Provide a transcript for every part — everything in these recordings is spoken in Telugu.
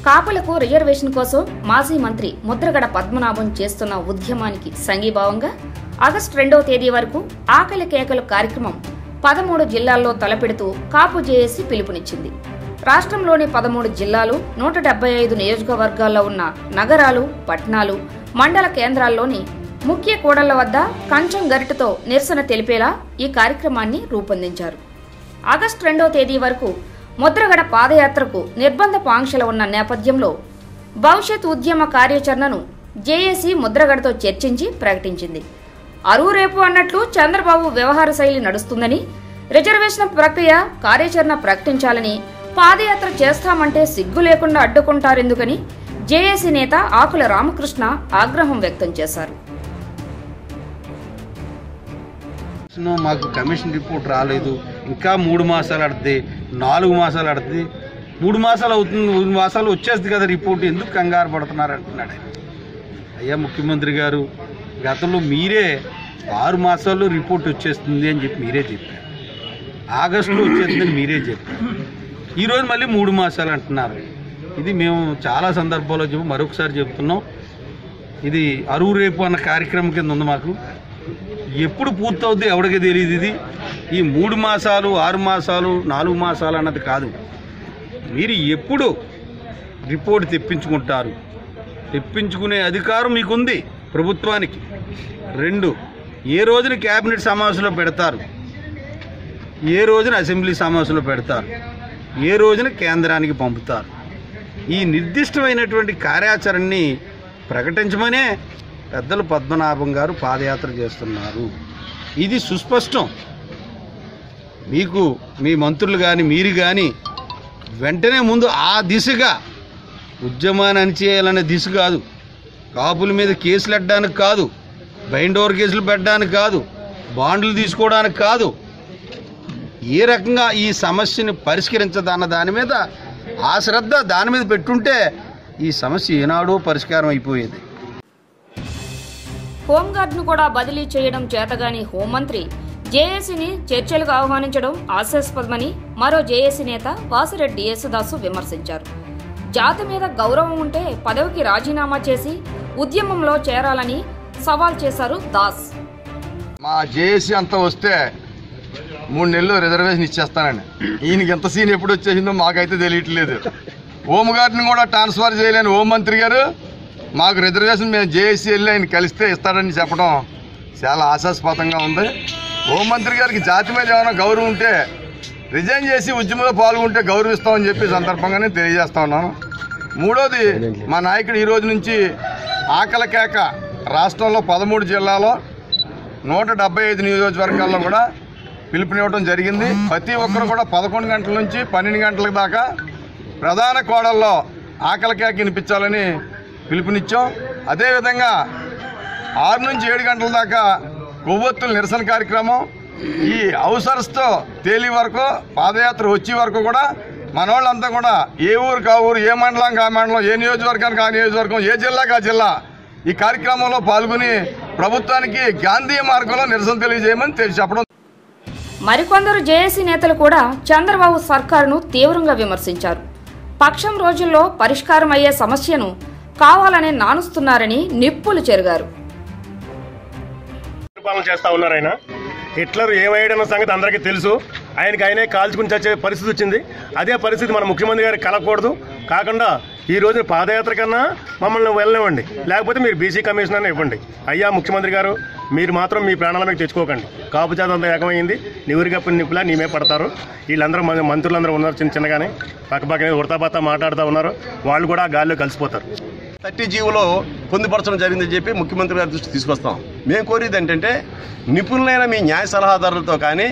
కాపులకు రిజర్వేషన్ కోసం మాజీ మంత్రి ముద్రగడ పద్మనాభం చేస్తున్న ఉద్యమానికి సంఘీభావంగా ఆగస్టు 2వ తేదీ వరకు ఆకలి కేకలు కార్యక్రమం 13 జిల్లాల్లో తలపెడుతూ కాపు జేఏసీ పిలుపునిచ్చింది. రాష్ట్రంలోని 13 జిల్లాలు, 175 నియోజకవర్గాల్లో ఉన్న నగరాలు, పట్టణాలు, మండల కేంద్రాల్లోని ముఖ్య కూడళ్ల వద్ద కంచం గరిటతో నిరసన తెలిపేలా ఈ కార్యక్రమాన్ని రూపొందించారు. ఆగస్టు 2వ తేదీ వరకు ముద్రగడ పాదయాత్రకు నిర్బంధపు ఆంక్షలు ఉన్న నేపథ్యంలో భవిష్యత్ ఉద్యమ కార్యాచరణను జేఏసీ ముద్రగడతో చర్చించి ప్రకటించింది. అరువు రేపు అన్నట్లు చంద్రబాబు వ్యవహార శైలి నడుస్తుందని, రిజర్వేషన్ ప్రక్రియ కార్యాచరణ ప్రకటించాలని, పాదయాత్ర చేస్తామంటే సిగ్గు లేకుండా అడ్డుకుంటారెందుకని జేఏసీ నేత ఆకుల రామకృష్ణ ఆగ్రహం వ్యక్తం చేశారు. మాకు కమిషన్ రిపోర్ట్ రాలేదు, ఇంకా 3 మాసాలు ఆడుతుంది, 4 మాసాలు ఆడుతుంది, 3 మాసాలు అవుతుంది, 3 మాసాలు వచ్చేస్తుంది కదా రిపోర్ట్, ఎందుకు కంగారు పడుతున్నారు అంటున్నాడు. అయ్యా ముఖ్యమంత్రి గారు, గతంలో మీరే 6 మాసాల్లో రిపోర్ట్ వచ్చేస్తుంది అని చెప్పి మీరే చెప్పారు, ఆగస్టులో వచ్చేస్తుందని మీరే చెప్పారు. ఈరోజు మళ్ళీ 3 మాసాలు అంటున్నారు. ఇది మేము చాలా సందర్భాల్లో మరొకసారి చెప్తున్నాం, ఇది అరువు రేపు అన్న కార్యక్రమం కింద ఉంది. మాకు ఎప్పుడు పూర్తవుద్ది ఎవరికి తెలియదు. ఇది ఈ 3 మాసాలు, 6 మాసాలు, 4 మాసాలు అన్నది కాదు. మీరు ఎప్పుడు రిపోర్ట్ తెప్పించుకుంటారు, తెప్పించుకునే అధికారం మీకుంది ప్రభుత్వానికి. 2, ఏ రోజున క్యాబినెట్ సమావేశంలో పెడతారు, ఏ రోజున అసెంబ్లీ సమావేశంలో పెడతారు, ఏ రోజున కేంద్రానికి పంపుతారు. ఈ నిర్దిష్టమైనటువంటి కార్యాచరణని ప్రకటించమనే పెద్దలు పద్మనాభం గారు పాదయాత్ర చేస్తున్నారు. ఇది సుస్పష్టం. మీకు మీ మంత్రులు కానీ మీరు కానీ వెంటనే ముందు ఆ దిశగా ఉద్యమాన్ని అణిచేయాలనే దిశ కాదు, కాపుల మీద కేసులు పెట్టడానికి కాదు, బైండ్ ఓవర్ కేసులు పెట్టడానికి కాదు, బాండ్లు తీసుకోవడానికి కాదు, ఏ రకంగా ఈ సమస్యని పరిష్కరించదన్న దాని మీద ఆ శ్రద్ధ దాని మీద పెట్టుంటే ఈ సమస్య ఏనాడో పరిష్కారం అయిపోయేది. హోంగార్డును కూడా బదిలీ చేయడం చేతగాని హోంమంత్రి జేఏసీని చర్చలకు ఆహ్వానించడం హాస్యాస్పదమని మరో జేఏసీ నేత వాసిరెడ్డి యేసుదాసు విమర్శించారు. జాతి మీద గౌరవం ఉంటే పదవికి రాజీనామా చేసి ఉద్యమంలో చేరాలని సవాల్ చేశారు దాస్. మా జేఏసీ అంతా వస్తే 3 నెలలు రిజర్వేషన్ ఇచ్చేస్తానండి. ఈయనకి ఎంత సీన్ ఎప్పుడు వచ్చేసిందో మాకైతే తెలియట్లేదు. హోంగార్డుని కూడా ట్రాన్స్ఫర్ చేయలేని హోంమంత్రి గారు మాకు రిజర్వేషన్ మేము జేఏసీ వెళ్ళి ఆయన కలిస్తే ఇస్తాడని చెప్పడం చాలా ఆశాస్పదంగా ఉంది. హోంమంత్రి గారికి జాతి మీద ఏమైనా గౌరవం ఉంటే రిజైన్ చేసి ఉద్యమంలో పాల్గొంటే గౌరవిస్తామని చెప్పి సందర్భంగానే తెలియజేస్తా ఉన్నాను. 3వది, మా నాయకుడు ఈ రోజు నుంచి ఆకలి కేక రాష్ట్రంలో 13 జిల్లాలో 175 నియోజకవర్గాల్లో కూడా పిలుపునివ్వడం జరిగింది. ప్రతి ఒక్కరు కూడా 11 గంటల నుంచి 12 గంటల దాకా ప్రధాన కోడల్లో ఆకలి కేక వినిపించాలని పిలుపునిచ్చాం. అదేవిధంగా 6 నుంచి 7 గంటల దాకా కొవ్వొత్తుల నిరసన కార్యక్రమం. ఈ అవసరస్తో తేలి వరకు పాదయాత్ర వచ్చే వరకు కూడా మనోళ్ళంతా కూడా ఏ ఊరు కా ఊరు, ఏ మండలం కా మండలం, ఏ నియోజకవర్గానికి ఆ నియోజకవర్గం, ఏ జిల్లాకి ఆ జిల్లా ఈ కార్యక్రమంలో పాల్గొని ప్రభుత్వానికి గాంధీ మార్గంలో నిరసన తెలియజేయమని చెప్పడం. మరికొందరు జేఏసీ నేతలు కూడా చంద్రబాబు సర్కారును తీవ్రంగా విమర్శించారు. పక్షం రోజుల్లో పరిష్కారం అయ్యే సమస్యను కావాలనే నానుస్తున్నారని నిప్పులు చెరిగారు. చేస్తా ఉన్నారు ఆయన. హిట్లర్ ఏమయ్యాడన్న సంగతి అందరికీ తెలుసు. ఆయనకి ఆయనే కాల్చుకుని చచ్చే పరిస్థితి వచ్చింది. అదే పరిస్థితి మన ముఖ్యమంత్రి గారికి కలగకూడదు. కాకుండా ఈ రోజున పాదయాత్ర కన్నా మమ్మల్ని వెళ్ళనివ్వండి, లేకపోతే మీరు బీసీ కమిషనర్ని ఇవ్వండి. అయ్యా ముఖ్యమంత్రి గారు, మీరు మాత్రం మీ ప్రాణాల మీద తెచ్చుకోకండి. కాపు జాతి అంతా ఏకమైంది, నివురిగప్పని నిప్పులా నీమే పడతారు. వీళ్ళందరూ మంత్రులందరూ ఉన్నారు, చిన్నగానే పక్కపక్కనే ఉడతాబత్తా మాట్లాడుతూ ఉన్నారు. వాళ్ళు కూడా గాల్లో కలిసిపోతారు. 30 జీవోలో పొందుపరచడం జరిగిందని చెప్పి ముఖ్యమంత్రి గారి దృష్టి తీసుకొస్తాం. మేము కోరేది ఏంటంటే, నిపుణులైన మీ న్యాయ సలహాదారులతో కానీ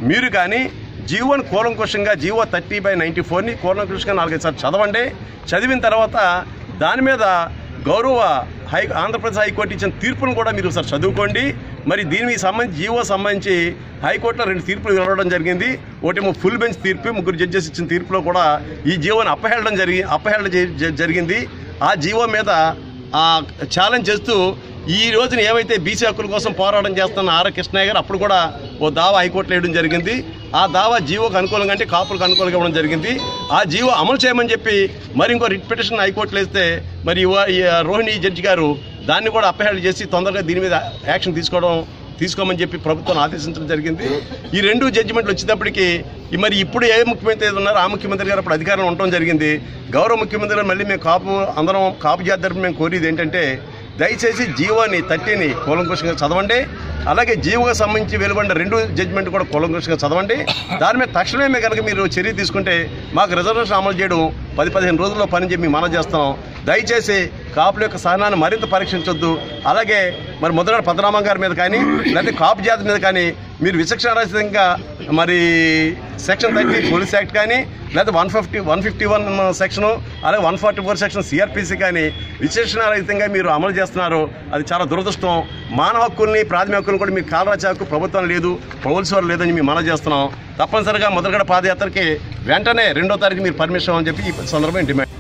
మీరు కానీ జీవోని కూలంకుషంగా జీవో 30/94ని కూలంకుషంగా 4-5 సార్లు చదవండి. చదివిన తర్వాత దాని మీద గౌరవ ఆంధ్రప్రదేశ్ హైకోర్టు ఇచ్చిన తీర్పును కూడా మీరు ఒకసారి చదువుకోండి. మరి దీనికి సంబంధించి జీవో సంబంధించి హైకోర్టులో 2 తీర్పులు వెలవడం జరిగింది. ఒకటేమో ఫుల్ బెంచ్ తీర్పు, 3 జడ్జెస్ ఇచ్చిన తీర్పులో కూడా ఈ జీవోని అపహేళన జరిగింది. ఆ జీవో మీద ఛాలెంజ్ చేస్తూ ఈ రోజున ఏమైతే బీసీ హక్కుల కోసం పోరాటం చేస్తున్న ఆర్ కృష్ణయ్య గారు అప్పుడు కూడా ఓ దావా హైకోర్టులో వేయడం జరిగింది. ఆ దావా జీవోకు అనుకూలంగా అంటే కాపులకు అనుకూలంగా ఇవ్వడం జరిగింది. ఆ జీవో అమలు చేయమని చెప్పి మరి ఇంకో రిట్ పిటిషన్ హైకోర్టులో వేస్తే మరి రోహిణి జడ్జి గారు దాన్ని కూడా అప్పహేళన చేసి తొందరగా దీని మీద యాక్షన్ తీసుకోమని చెప్పి ప్రభుత్వం ఆదేశించడం జరిగింది. ఈ 2 జడ్జిమెంట్లు వచ్చేటప్పటికి మరి ఇప్పుడు ఏ ముఖ్యమంత్రి ఉన్నారో ఆ ముఖ్యమంత్రి గారు అప్పుడు అధికారం ఉండటం జరిగింది. గౌరవ ముఖ్యమంత్రి గారు మళ్ళీ మేము అందరం కాపు జాతి తరపున మేము కోరేది ఏంటంటే దయచేసి జీవోని 30ని కూలంకుషంగా చదవండి. అలాగే జీవోకి సంబంధించి వెలువడిన 2 జడ్జిమెంట్ కూడా కూలంకుషంగా చదవండి. దాని మీద తక్షణమే కనుక మీరు చర్య తీసుకుంటే మాకు రిజర్వేషన్ అమలు చేయడం 10-15 రోజుల్లో పని చెప్పి మనం చేస్తాం. దయచేసి కాపుల యొక్క సహనాన్ని మరింత పరీక్షించొద్దు. అలాగే మరి ముద్రగడ పద్మనాభం గారి మీద కానీ లేకపోతే కాపు జాతి మీద కానీ మీరు విచక్షణారహితంగా మరి సెక్షన్ 30 పోలీస్ యాక్ట్ కానీ లేదా 151 సెక్షను అలాగే 144 సెక్షన్ సిఆర్పిసి కానీ విచక్షణారహితంగా మీరు అమలు చేస్తున్నారు. అది చాలా దురదృష్టం. మానవ హక్కుల్ని ప్రాథమిక హక్కులను కూడా మీకు కాలరాచాకు ప్రభుత్వం లేదు, పోలీసు వారు లేదని మేము మనం చేస్తున్నాం. తప్పనిసరిగా ముద్రగడ పాదయాత్రకి వెంటనే 2వ తారీఖు మీరు పర్మిషన్ అని చెప్పి ఈ సందర్భంగా డిమాండ్.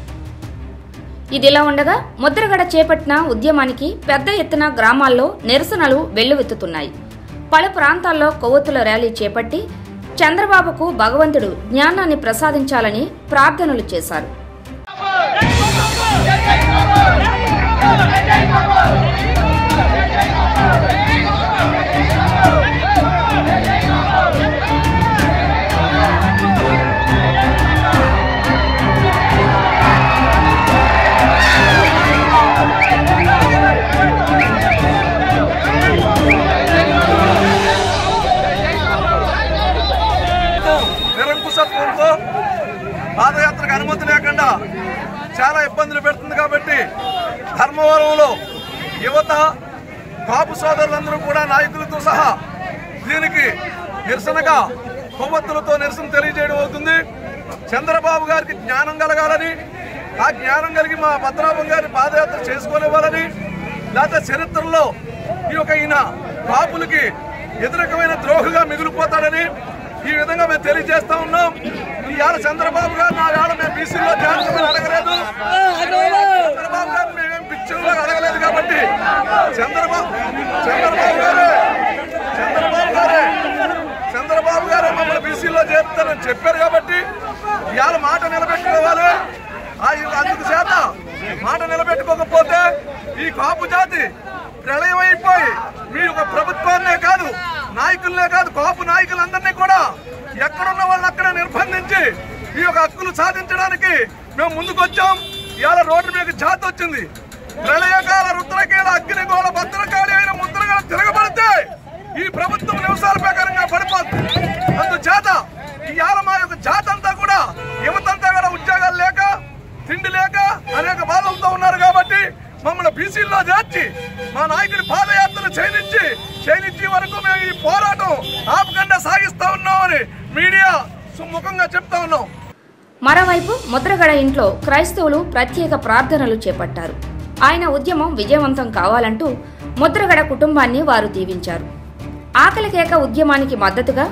ఇదిలా ఉండగా ముద్రగడ చేపట్టిన ఉద్యమానికి పెద్ద ఎత్తున గ్రామాల్లో నిరసనలు వెల్లువెత్తుతున్నాయి. పలు ప్రాంతాల్లో కొవ్వొత్తుల ర్యాలీ చేపట్టి చంద్రబాబుకు భగవంతుడు జ్ఞానాన్ని ప్రసాదించాలని ప్రార్థనలు చేశారు. నిరంకుశత్వంతో పాదయాత్రకు అనుమతి లేకుండా చాలా ఇబ్బందులు పెడుతుంది. కాబట్టి ధర్మవరంలో యువత కాపు సోదరులందరూ కూడా నాయకులతో సహా దీనికి నిరసనగా కొవ్వొత్తులతో నిరసన తెలియజేయడం అవుతుంది. చంద్రబాబు గారికి జ్ఞానం కలగాలని, ఆ జ్ఞానం కలిగి మా పద్మనాభం గారిని పాదయాత్ర చేసుకోనివ్వాలని, లేకపోతే చరిత్రలో ఈయన కాపులకి వ్యతిరేకమైన ద్రోహిగా మిగిలిపోతాడని ఈ విధంగా మేము తెలియజేస్తా ఉన్నాం. ఇవాళ చంద్రబాబు గారు నా వేళ మేము బీసీలో చేర్చమని అడగలేదు, చంద్రబాబు గారు మేమేం పిక్చర్లో అడగలేదు. కాబట్టి చంద్రబాబు గారే మమ్మల్ని బీసీలో చేరుతారని చెప్పారు. కాబట్టి ఇవాళ మాట నిలబెట్టుకోవాలి. అందుకు చేత మాట నిలబెట్టుకోకపోతే ఈ కాపు జాతి ప్రళయం అయిపోయి మీ ఒక ప్రభుత్వాన్నే కాదు, నాయకులనే కాదు, కాపు నాయకులందరినీ కూడా ఎక్కడున్న వాళ్ళని అక్కడ నిర్బంధించి ఈ యొక్క హక్కులు సాధించడానికి మేము ముందుకు వచ్చాం. ఇవాళ రోడ్డు మీద జాతి వచ్చింది. ప్రళయకాల రుద్రకేళ అగ్నిగోళ భద్రకాళి అయిన ముద్రగడ తిరగబడితే ఈ ప్రభుత్వం నిమిషాల ప్రకారంగా పడిపోతుంది. అందుచేత ఇవాళ మా యొక్క జాతి అంతా కూడా యువతంతా కూడా ఉద్యోగాలు లేక, తిండి లేక అనేక బాధలతో ఉన్నారు. కాబట్టి మమ్మల్ని బీసీల్లో చేర్చి మా నాయకుడి పాదయాత్రలు చేయనిచ్చి వరకు మేము ఈ పోరాటం ఆపకుండా సాగిస్తా ఉన్నామని మీడియా సుముఖంగా చెప్తా ఉన్నాం. మరోవైపు ముద్రగడ ఇంట్లో క్రైస్తవులు ప్రత్యేక ప్రార్థనలు చేపట్టారు. ఆయన ఉద్యమం విజయవంతం కావాలంటూ ముద్రగడ కుటుంబాన్ని వారు దీవించారు. ఆకలికేక ఉద్యమానికి మద్దతుగా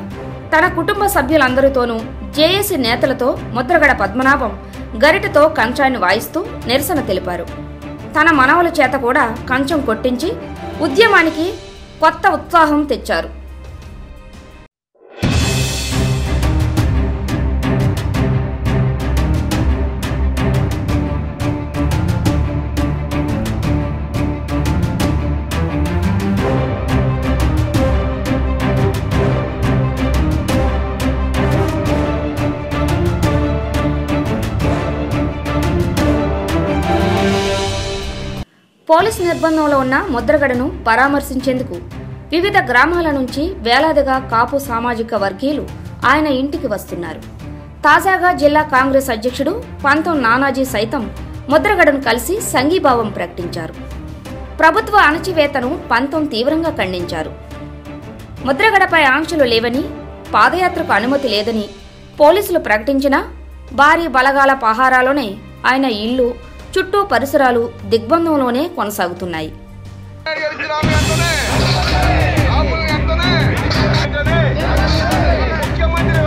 తన కుటుంబ సభ్యులందరితోనూ జేఏసీ నేతలతో ముద్రగడ పద్మనాభం గరిటతో కంచాన్ని వాయిస్తూ నిరసన తెలిపారు. తన మనవల చేత కూడా కంచం కొట్టించి ఉద్యమానికి కొత్త ఉత్సాహం తెచ్చారు. పోలీసు నిర్బంధంలో ఉన్న ముద్రగడను పరామర్శించేందుకు వివిధ గ్రామాల నుంచి వేలాదిగా కాపు సామాజిక వర్గీయులు ఆయన ఇంటికి వస్తున్నారు. తాజాగా జిల్లా కాంగ్రెస్ అధ్యక్షుడు పంతం నానాజీ సైతం ముద్రగడను కలిసి సంఘీభావం ప్రకటించారు. ప్రభుత్వ అణచివేతను పంతం తీవ్రంగా ఖండించారు. ముద్రగడపై ఆంక్షలు లేవని, పాదయాత్రకు అనుమతి లేదని పోలీసులు ప్రకటించినా భారీ బలగాల పహారాలోనే ఆయన ఇల్లు, చుట్టూ పరిసరాలు దిగ్బంధంలోనే కొనసాగుతున్నాయి. ముఖ్యమంత్రి